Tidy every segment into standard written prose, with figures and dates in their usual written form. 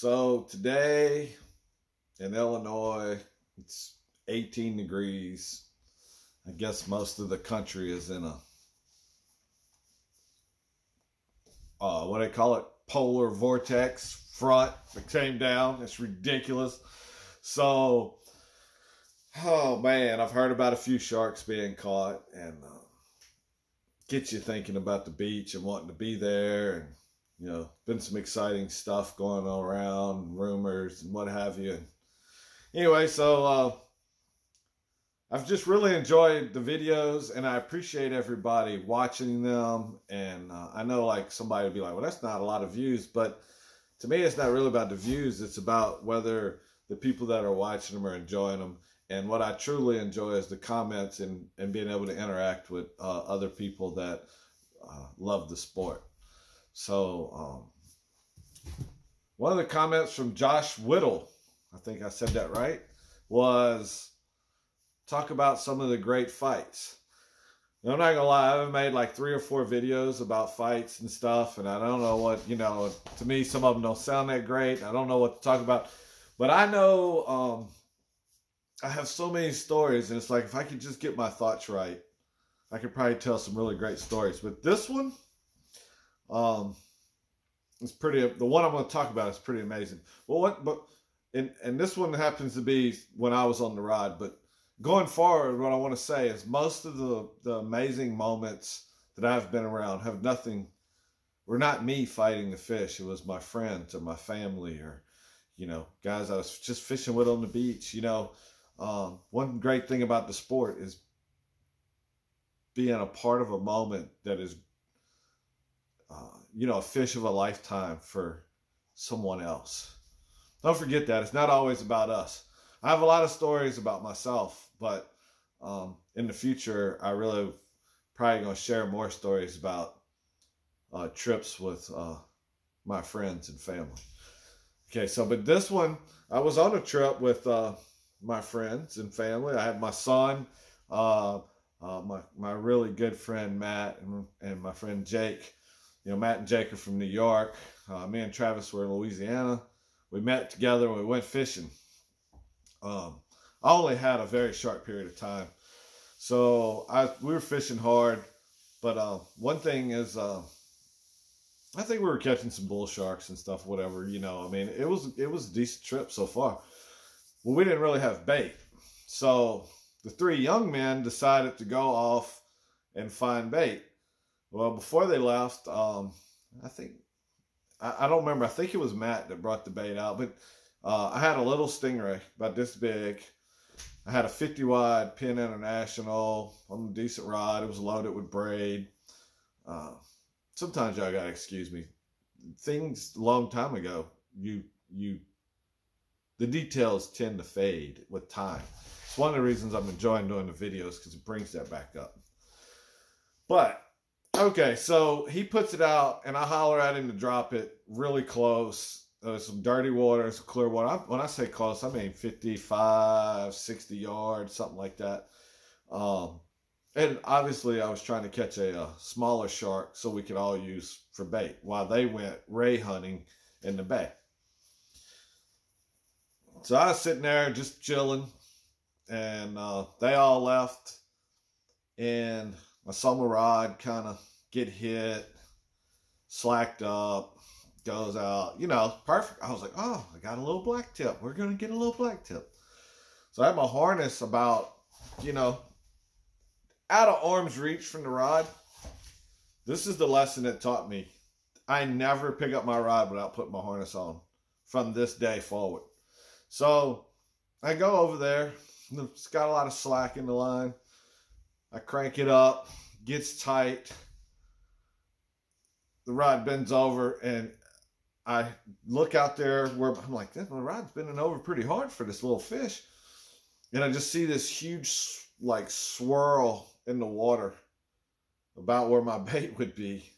So today in Illinois, it's 18 degrees. I guess most of the country is in a, what do they call it? Polar vortex front that came down. It's ridiculous. So, oh man, I've heard about a few sharks being caught, and get you thinking about the beach and wanting to be there. And been some exciting stuff going on around, rumors and what have you. And anyway, so I've just really enjoyed the videos, and I appreciate everybody watching them. And I know like somebody would be like, well, that's not a lot of views, but to me, it's not really about the views. It's about whether the people that are watching them are enjoying them. And what I truly enjoy is the comments and being able to interact with other people that love the sport. So one of the comments from Josh Whittle, I think I said that right, was talk about some of the great fights. Now, I'm not gonna lie, I've made like 3 or 4 videos about fights and stuff, and I don't know what, to me, some of them don't sound that great. I don't know what to talk about, but I know I have so many stories, and it's like if I could just get my thoughts right, I could probably tell some really great stories. But this one, it's pretty. The one I'm going to talk about is pretty amazing. Well, and this one happens to be when I was on the rod. But going forward, what I want to say is most of the amazing moments that I've been around were not me fighting the fish. It was my friends or my family or, guys I was just fishing with on the beach. One great thing about the sport is being a part of a moment that is, a fish of a lifetime for someone else. Don't forget that. It's not always about us. I have a lot of stories about myself, but in the future, I really probably going to share more stories about trips with my friends and family. Okay, but this one, I was on a trip with my friends and family. I had my son, my really good friend Matt, and my friend Jake. Matt and Jake are from New York. Me and Travis were in Louisiana. We met together and we went fishing. I only had a very short period of time, so we were fishing hard. But one thing is, I think we were catching some bull sharks and stuff. Whatever, it was a decent trip so far. Well, we didn't really have bait. So the 3 young men decided to go off and find bait. Well, before they left, I don't remember. I think it was Matt that brought the bait out. But I had a little stingray about this big. I had a 50 wide Penn International on a decent rod. It was loaded with braid. Sometimes y'all got to excuse me. Things a long time ago, the details tend to fade with time. It's one of the reasons I'm enjoying doing the videos, because it brings that back up. But, okay, so he puts it out, and I holler at him to drop it really close. Some dirty water, some clear water. When I say close, I mean 55, 60 yards, something like that. And obviously, I was trying to catch a smaller shark so we could all use for bait while they went ray hunting in the bay. So I was sitting there just chilling, and they all left, and I saw my rod kind of get hit, slacked up, goes out, perfect. I was like, oh, I got a little black tip. We're going to get a little black tip. So I had my harness about, out of arm's reach from the rod. This is the lesson it taught me. I never pick up my rod without putting my harness on from this day forward. So I go over there. It's got a lot of slack in the line. I crank it up, gets tight. The rod bends over, and I look out there where I'm like, my rod's bending over pretty hard for this little fish. And I just see this huge swirl in the water about where my bait would be.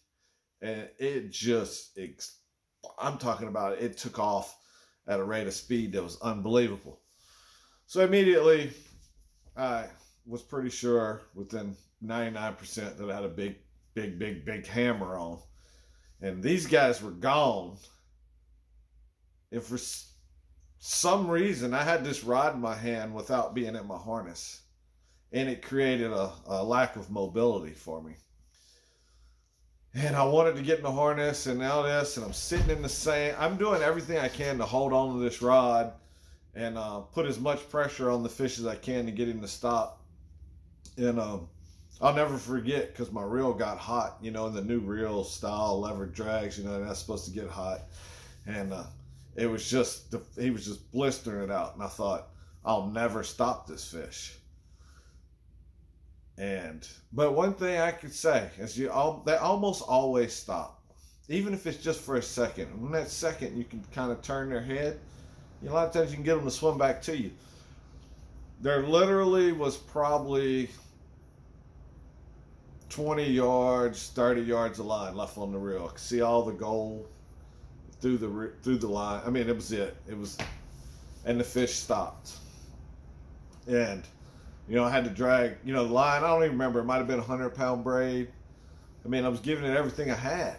And I'm talking about it took off at a rate of speed that was unbelievable. So immediately, I was pretty sure within 99% that I had a big hammer on. And these guys were gone And for some reason, I had this rod in my hand without being in my harness. And it created a lack of mobility for me. And I wanted to get in the harness and now this, and I'm sitting in the sand. I'm doing everything I can to hold on to this rod and put as much pressure on the fish as I can to get him to stop. And I'll never forget, because my reel got hot, you know, in the new reel style levered drags, you know, that's supposed to get hot. And it was just, he was just blistering it out. And I thought, I'll never stop this fish. But one thing I could say is they almost always stop, even if it's just for a second. And in that second, you can kind of turn their head. You know, a lot of times you can get them to swim back to you. There literally was probably 20 yards, 30 yards of line left on the reel. I could see all the gold through the line. I mean, it was it. And the fish stopped. And you know, I had to drag, you know, the line. I don't even remember. It might have been a 100-pound braid. I mean, I was giving it everything I had.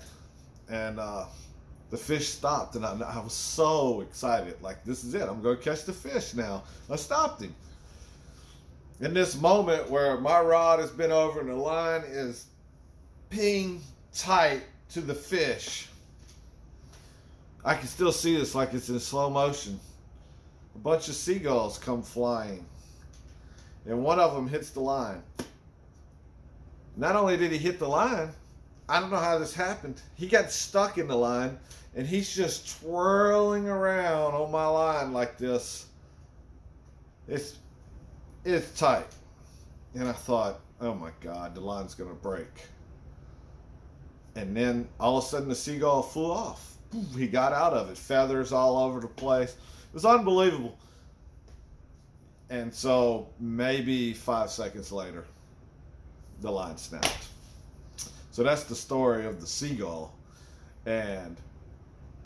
And the fish stopped. And I was so excited. Like, this is it. I'm going to catch the fish now. I stopped him. In this moment where my rod has been over and the line is ping tight to the fish, I can still see this like it's in slow motion. A bunch of seagulls come flying. And one of them hits the line. Not only did he hit the line, I don't know how this happened. He got stuck in the line, and he's just twirling around on my line like this. It's tight. And I thought, oh my God, the line's going to break. And then all of a sudden the seagull flew off. He got out of it. Feathers all over the place. It was unbelievable. And so maybe 5 seconds later, the line snapped. So that's the story of the seagull and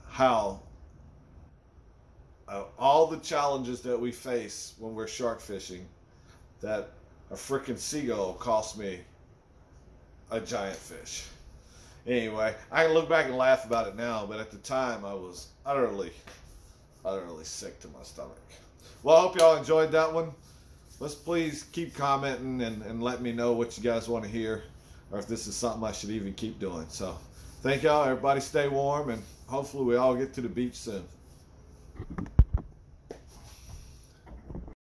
how all the challenges that we face when we're shark fishing, that a freaking seagull cost me a giant fish. Anyway, I can look back and laugh about it now, but at the time I was utterly sick to my stomach. Well, I hope y'all enjoyed that one. Let's please keep commenting and let me know what you guys want to hear, or if this is something I should even keep doing. So thank y'all. Everybody stay warm, and hopefully we all get to the beach soon.